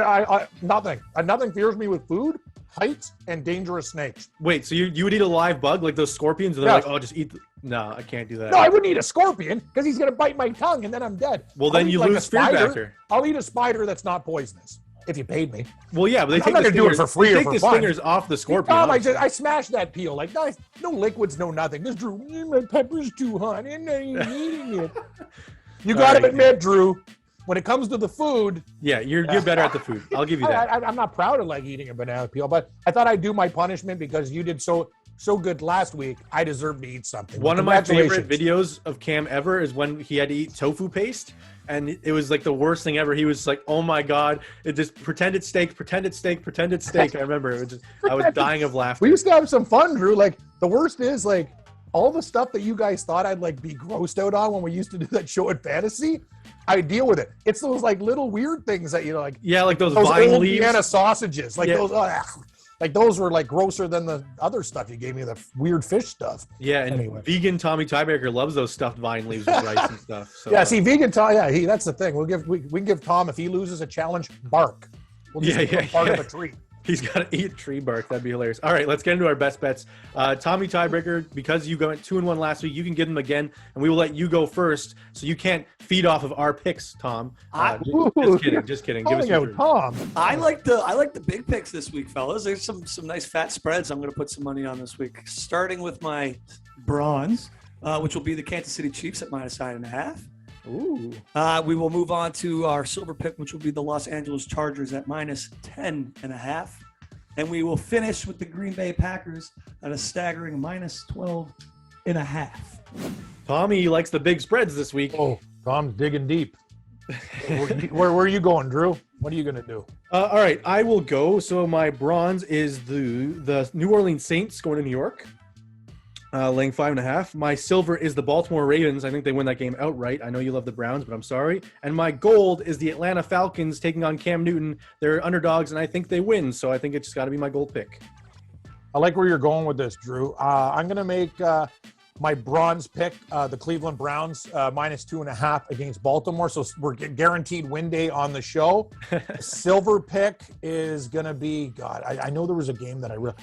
Nothing. Nothing fears me with food, heights, and dangerous snakes. Wait, so you would eat a live bug like those scorpions? And they're like, oh, just eat. No, I can't do that. No, I wouldn't eat a scorpion because he's gonna bite my tongue and then I'm dead. Well, then you lose Fear Factor. I'll eat a spider that's not poisonous if you paid me. Well, yeah, but I'm not gonna do it for free or for fun. Take the stingers off the scorpion. Tom, I smashed that peel. Like, no liquids, no nothing. This Drew, my pepper's too hot. I'm not even eating it. You got to admit, Drew, when it comes to the food. Yeah, you're better at the food. I'll give you that. I'm not proud of like eating a banana peel, but I thought I'd do my punishment because you did so good last week. I deserve to eat something. One of my favorite videos of Cam ever is when he had to eat tofu paste. And it was like the worst thing ever. He was like, "Oh my god!" It just pretended steak. I remember it was just, I was dying of laughter. We used to have some fun, Drew. Like the worst is like all the stuff that you guys thought I'd like be grossed out on when we used to do that show at Fantasy. I deal with it. It's those like little weird things that like like those vine old leaves, Vienna sausages, like those. Like those were like grosser than the other stuff you gave me, the weird fish stuff. Yeah, and anyway. Vegan Tommy Tiebreaker loves those stuffed vine leaves with rice and stuff. So, yeah, see, vegan Tom, that's the thing. We can give Tom, if he loses a challenge, bark. We'll just give him part of a tree. He's got to eat tree bark. That'd be hilarious. All right, let's get into our best bets. Tommy Tiebreaker, because you went 2-1 last week, you can give them again, and we will let you go first, so you can't feed off of our picks, Tom. Just kidding. Give us your Tom. I like the big picks this week, fellas. There's some nice fat spreads I'm going to put some money on this week. Starting with my bronze, which will be the Kansas City Chiefs at -9.5. Ooh. We will move on to our silver pick, which will be the Los Angeles Chargers at -10.5. And we will finish with the Green Bay Packers at a staggering -12.5. Tommy likes the big spreads this week. Oh, Tom's digging deep. Where are you going, Drew? What are you going to do? All right, I will go. So my bronze is the New Orleans Saints going to New York. Laying 5.5. My silver is the Baltimore Ravens. I think they win that game outright. I know you love the Browns, but I'm sorry. And my gold is the Atlanta Falcons taking on Cam Newton. They're underdogs, and I think they win. So I think it's got to be my gold pick. I like where you're going with this, Drew. I'm going to make my bronze pick, the Cleveland Browns, -2.5 against Baltimore. So we're guaranteed win day on the show. Silver pick is going to be, God, I know there was a game that I really...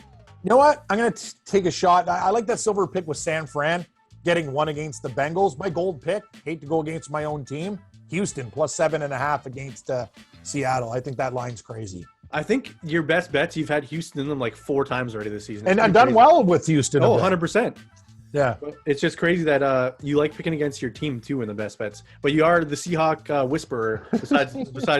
You know what? I'm going to take a shot. I like that silver pick with San Fran getting one against the Bengals. My gold pick, hate to go against my own team, Houston +7.5 against Seattle. I think that line's crazy. I think your best bets, you've had Houston in them like 4 times already this season. And I've done well with Houston. Oh, 100%. Yeah. It's just crazy that you like picking against your team too in the best bets. But you are the Seahawk whisperer besides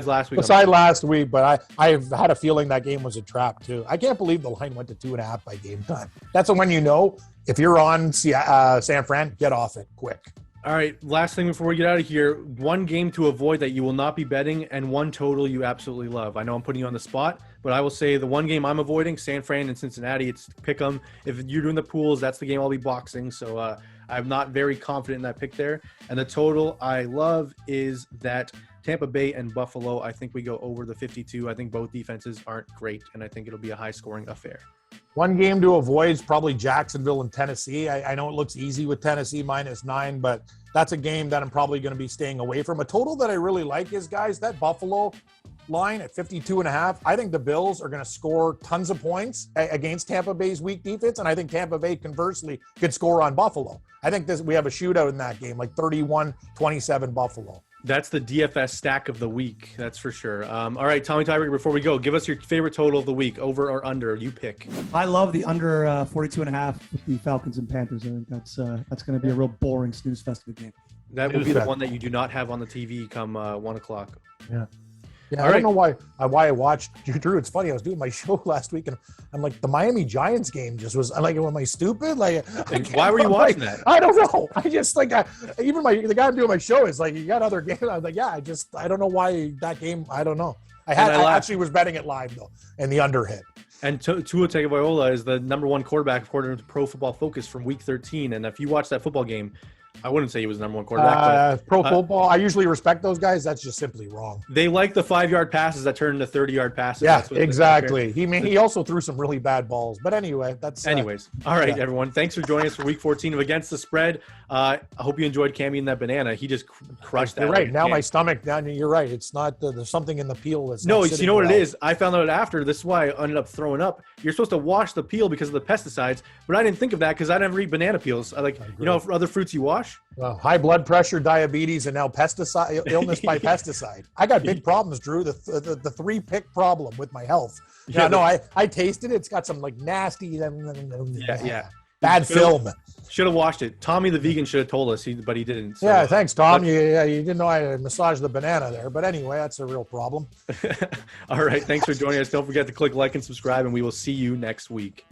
last week. Besides last week, but I've had a feeling that game was a trap too. I can't believe the line went to 2.5 by game time. That's when you know if you're on San Fran, get off it quick. All right, last thing before we get out of here, one game to avoid that you will not be betting and one total you absolutely love. I know I'm putting you on the spot, but I will say the one game I'm avoiding, San Fran and Cincinnati, it's pick 'em. If you're doing the pools, that's the game I'll be boxing. So I'm not very confident in that pick there. And the total I love is that Tampa Bay and Buffalo. I think we go over the 52. I think both defenses aren't great, and I think it'll be a high-scoring affair. One game to avoid is probably Jacksonville and Tennessee. I know it looks easy with Tennessee -9, but that's a game that I'm probably going to be staying away from. A total that I really like is, guys, that Buffalo line at 52.5. I think the Bills are going to score tons of points against Tampa Bay's weak defense, and I think Tampa Bay, conversely, could score on Buffalo. I think we have a shootout in that game, like 31-27 Buffalo. That's the DFS stack of the week. That's for sure. All right, Tommy Tiebreaker, before we go, give us your favorite total of the week, over or under. You pick. I love the under 42.5 with the Falcons and Panthers. I think that's going to be a real boring snooze fest of a game. That will be the one that you do not have on the TV come 1 o'clock. Yeah. Yeah, I don't know why I watched Drew. It's funny. I was doing my show last week, and I'm like, the Miami Giants game just was. I'm like, am I stupid? Like, why were you watching that? I don't know. I just like, even the guy I'm doing my show is like, you got other games. I was like, yeah, I don't know why that game. I don't know. I actually was betting it live though, and the under hit. And Tua Tagovailoa is the number 1 quarterback according to Pro Football Focus from Week 13. And if you watch that football game, I wouldn't say he was the number 1 quarterback. But, Pro football, I usually respect those guys. That's just simply wrong. They like the 5-yard passes that turn into 30-yard passes. Yeah, exactly. He also threw some really bad balls. But anyway, that's. Anyways, all right, everyone. Thanks for joining us for Week 14 of Against the Spread. I hope you enjoyed Cammy and that banana. He just crushed that. You're right. Now my stomach. Now you're right. It's not. There's something in the peel that's. No, you know what it is. I found out after. This is why I ended up throwing up. You're supposed to wash the peel because of the pesticides, but I didn't think of that because I never eat banana peels. For other fruits you wash. High blood pressure, diabetes, and now pesticide illness by pesticide. I got big problems, Drew. The 3-pick problem with my health. Yeah, no, I tasted it. It's got some like nasty, bad film. Should have washed it. Tommy the vegan should have told us, but he didn't. So. Yeah, thanks, Tom. You didn't know I massaged the banana there, but anyway, that's a real problem. All right, thanks for joining us. Don't forget to click like and subscribe, and we will see you next week.